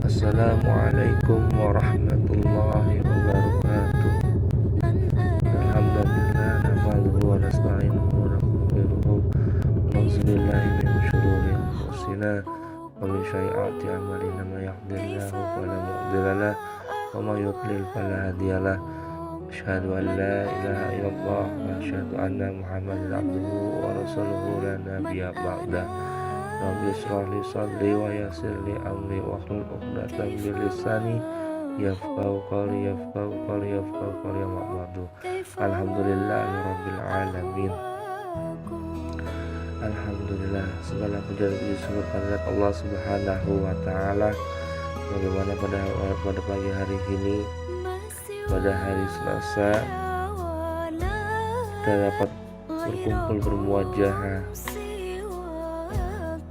Assalamualaikum warahmatullahi wabarakatuh. Alhamdulillah nahmaduhu wa nasta'inuhu wa nastaghfiruhu wa na'udzu billahi min syururi anfusina wa min sayyiati a'malina may yahdihillahu fala mudilla lahu wa may yudlil fala hadiya lahu. Asyhadu an la ilaha illallah wa asyhadu anna Muhammadan abduhu wa rasuluhu la nabiyya ba'dah. Rabbi shrah li sadri wa yassir li amri wahlul 'uqdatam min lisani yafqahu qawli amma ba'du. Alhamdulillahirabbil alamin. Alhamdulillah, segala puja dan puji syukur kehadirat Allah Subhanahu wa taala. Bagaimana pada pagi hari ini, pada hari Selasa, kita dapat berkumpul bermuajahah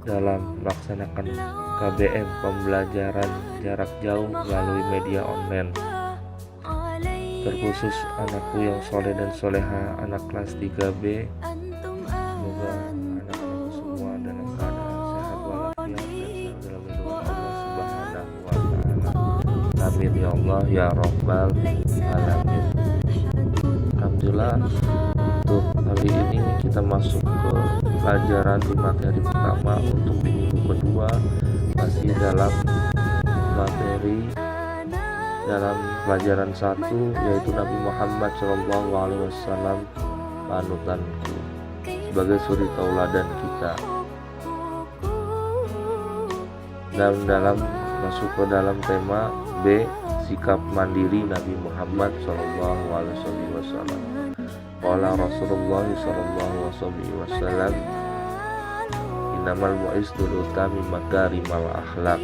dalam melaksanakan KBM, pembelajaran jarak jauh melalui media online. Terkhusus anakku yang soleh dan soleha, anak kelas 3B, semoga anak-anakku semua dalam keadaan sehat walafiat dan selalu dalam lindungan Allah Subhanahu wa taala. Amin ya Allah ya rabbal alamin. Alhamdulillah, untuk hari ini kita masuk ke pelajaran di materi pertama untuk di minggu kedua, masih dalam materi dalam pelajaran 1, yaitu Nabi Muhammad SAW panutanku, sebagai suri tauladan kita. Dan dalam masuk ke dalam tema B, sikap mandiri Nabi Muhammad SAW. Qala Rasulullah SAW, innamal mu'izdul utami makarimal akhlak.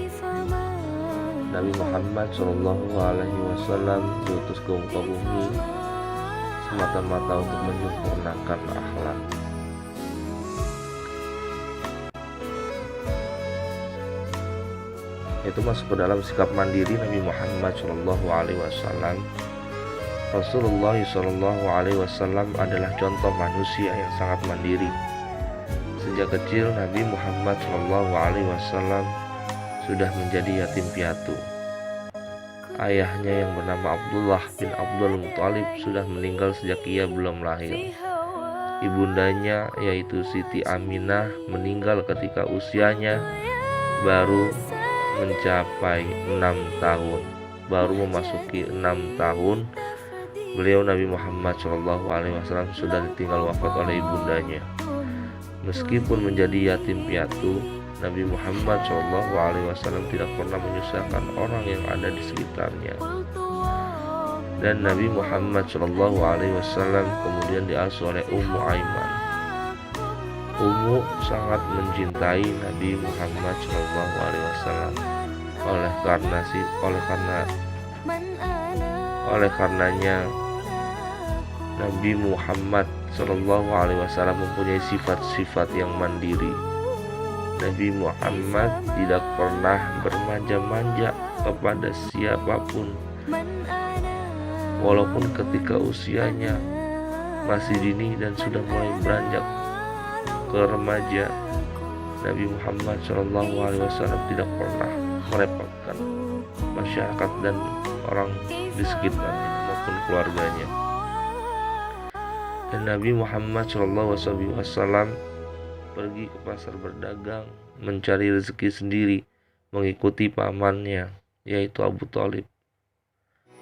Nabi Muhammad SAW diutus ke muka bumi semata-mata untuk menyempurnakan akhlak. Itu masuk ke dalam sikap mandiri Nabi Muhammad SAW. Rasulullah SAW adalah contoh manusia yang sangat mandiri. Sejak kecil Nabi Muhammad SAW sudah menjadi yatim piatu. Ayahnya yang bernama Abdullah bin Abdul Muthalib sudah meninggal sejak ia belum lahir. Ibundanya yaitu Siti Aminah meninggal ketika usianya baru mencapai 6 tahun. Baru memasuki 6 tahun, beliau Nabi Muhammad SAW sudah ditinggal wafat oleh ibundanya. Meskipun menjadi yatim piatu, Nabi Muhammad SAW tidak pernah menyusahkan orang yang ada di sekitarnya. Dan Nabi Muhammad SAW kemudian diasuh oleh Ummu Aiman. Ummu sangat mencintai Nabi Muhammad SAW. Oleh karenanya Nabi Muhammad SAW mempunyai sifat-sifat yang mandiri. Nabi Muhammad tidak pernah bermanja-manja kepada siapapun, walaupun ketika usianya masih dini dan sudah mulai beranjak ke remaja. Nabi Muhammad SAW tidak pernah merepotkan masyarakat dan orang di sekitarnya maupun keluarganya. Dan Nabi Muhammad SAW pergi ke pasar berdagang, mencari rezeki sendiri, mengikuti pamannya, yaitu Abu Thalib.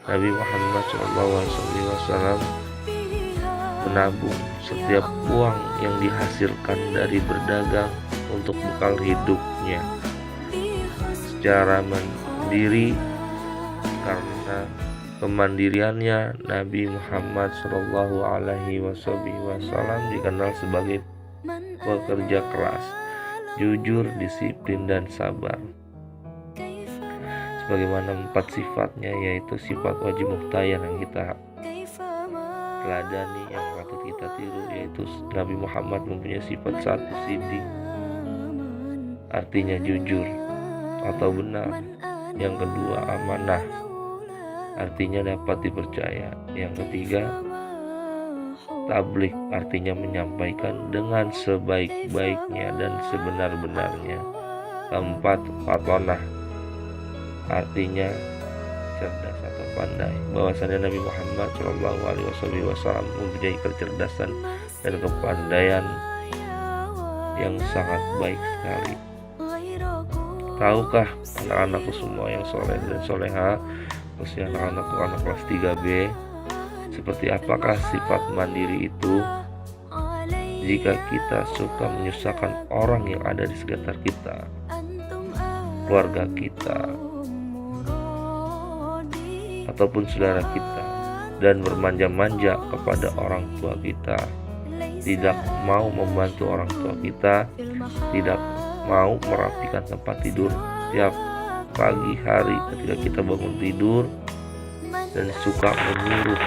Nabi Muhammad SAW menabung setiap uang yang dihasilkan dari berdagang untuk bekal hidupnya secara mandiri. Karena kemandiriannya, Nabi Muhammad SAW dikenal sebagai pekerja keras, jujur, disiplin, dan sabar. Sebagaimana 4 sifatnya, yaitu sifat wajib muhtayar yang kita teladani, yang patut kita tiru, yaitu Nabi Muhammad mempunyai sifat 1, siddiq, artinya jujur atau benar. Yang kedua, amanah, artinya dapat dipercaya. Yang ketiga, tabligh, artinya menyampaikan dengan sebaik-baiknya dan sebenar-benarnya. Keempat, fatonah, artinya cerdas atau pandai. Bahwasanya Nabi Muhammad Shallallahu Alaihi Wasallam mempunyai kecerdasan dan kepandaian yang sangat baik sekali. Tahukah anak-anakku semua yang soleh dan soleha, khususnya anak-anakku anak kelas 3B, seperti apakah sifat mandiri itu? Jika kita suka menyusahkan orang yang ada di sekitar kita, keluarga kita, ataupun saudara kita, dan bermanja-manja kepada orang tua kita, tidak mau membantu orang tua kita, tidak mau merapikan tempat tidur tiap pagi hari ketika kita bangun tidur, dan suka menyuruh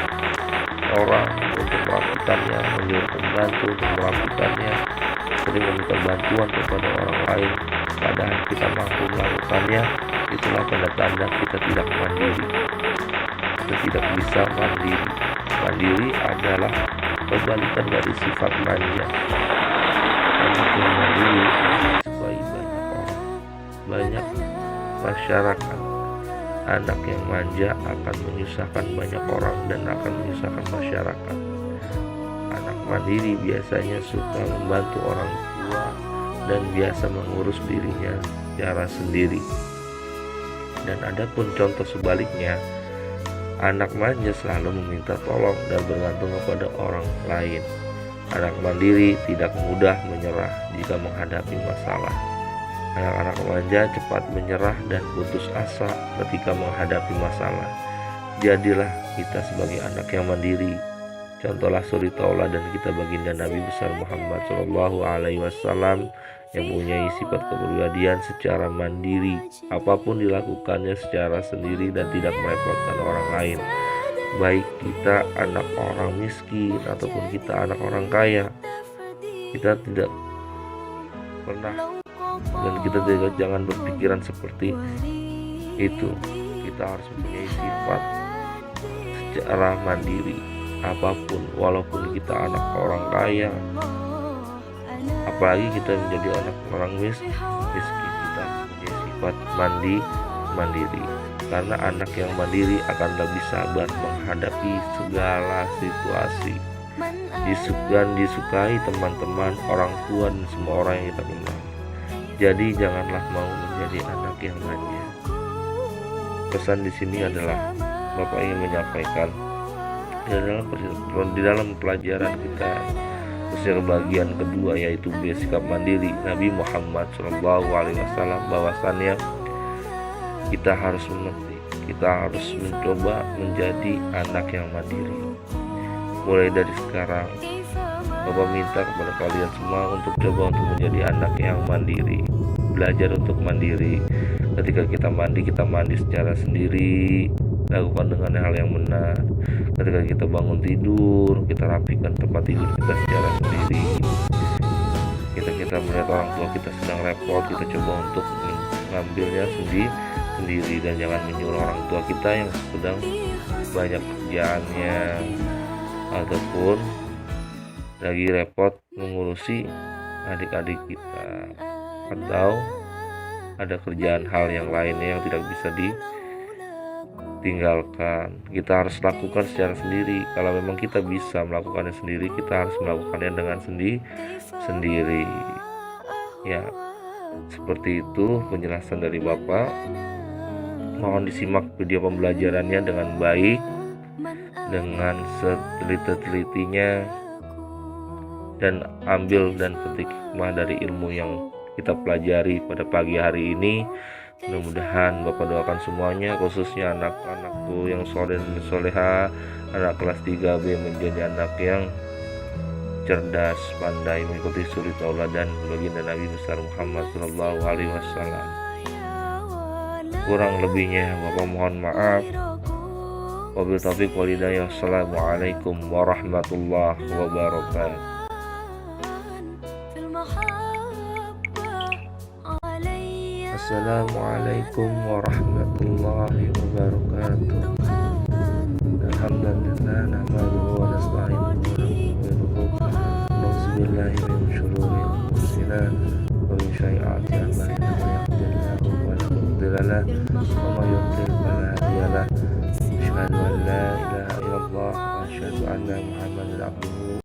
orang untuk merapikannya, menyuruh pembantu untuk merapikannya, sering meminta bantuan kepada orang lain padahal kita mampu melakukannya, itulah tanda-tanda kita tidak mandiri. Kita tidak bisa mandiri. Mandiri adalah kebalikan dari sifat manja. Anak yang mandiri disukai banyak orang, banyak masyarakat. Anak yang manja akan menyusahkan banyak orang dan akan menyusahkan masyarakat. Anak mandiri biasanya suka membantu orang tua dan biasa mengurus dirinya secara sendiri. Dan ada pun contoh sebaliknya, anak manja selalu meminta tolong dan bergantung kepada orang lain. Anak mandiri tidak mudah menyerah jika menghadapi masalah. Anak-anak manja cepat menyerah dan putus asa ketika menghadapi masalah. Jadilah kita sebagai anak yang mandiri. Contohlah suri tauladan kita baginda Nabi besar Muhammad Shallallahu Alaihi Wasallam yang mempunyai sifat kepribadian secara mandiri. Apapun dilakukannya secara sendiri dan tidak merepotkan orang lain. Baik kita anak orang miskin ataupun kita anak orang kaya, kita tidak pernah dan kita juga jangan berpikiran seperti itu. Kita harus mempunyai sifat secara mandiri. Apapun, walaupun kita anak orang kaya, apalagi kita menjadi anak orang miskin, kita punya sifat mandiri. Karena anak yang mandiri akan lebih sabar menghadapi segala situasi. Disukai teman-teman, orang tua, dan semua orang yang kita kenal. Jadi janganlah mau menjadi anak yang manja. Pesan di sini adalah Bapak ingin menyampaikan di dalam pelajaran kita khususnya bagian kedua yaitu sikap mandiri Nabi Muhammad Shallallahu Alaihi Wasallam, bahwasannya kita harus mengerti, kita harus mencoba menjadi anak yang mandiri. Mulai dari sekarang Bapak minta kepada kalian semua untuk coba untuk menjadi anak yang mandiri. Belajar untuk mandiri. Ketika kita mandi secara sendiri, lakukan dengan hal yang benar. Ketika kita bangun tidur, kita rapikan tempat tidur kita secara sendiri. Kita melihat orang tua kita sedang repot, kita coba untuk mengambilnya sendiri dan jangan menyuruh orang tua kita yang sedang banyak kerjaannya ataupun lagi repot mengurusi adik-adik kita atau ada kerjaan hal yang lainnya yang tidak bisa ditinggalkan. Kita harus lakukan secara sendiri. Kalau memang kita bisa melakukannya sendiri, kita harus melakukannya dengan sendiri. Ya, seperti itu penjelasan dari Bapak. Mohon disimak video pembelajarannya dengan baik, dengan seteliti-telitinya, dan ambil dan petik hikmah dari ilmu yang kita pelajari pada pagi hari ini. Mudah-mudahan Bapak doakan semuanya, khususnya anak-anakku yang soleh dan soleha, anak kelas 3B menjadi anak yang cerdas, pandai, mengikuti suri tauladan baginda Nabi besar Muhammad Shallallahu Alaihi Wasallam. Kurang lebihnya Bapak mohon maaf. Wabillahi taufiq wal hidayah. Wassalamualaikum warahmatullahi wabarakatuh. Assalamualaikum warahmatullahi wabarakatuh. Alhamdulillah nahmaduhu wa nasta'inuhu wa nastaghfiruh. Na'udzubillahi min syururi anfusina wa min sayyi'ati a'malina. May yahdihillahu fala mudilla lahu له ومن يضلل فلا هادي له أشهد أن لا إله إلا الله وأشهد أن محمدا عبده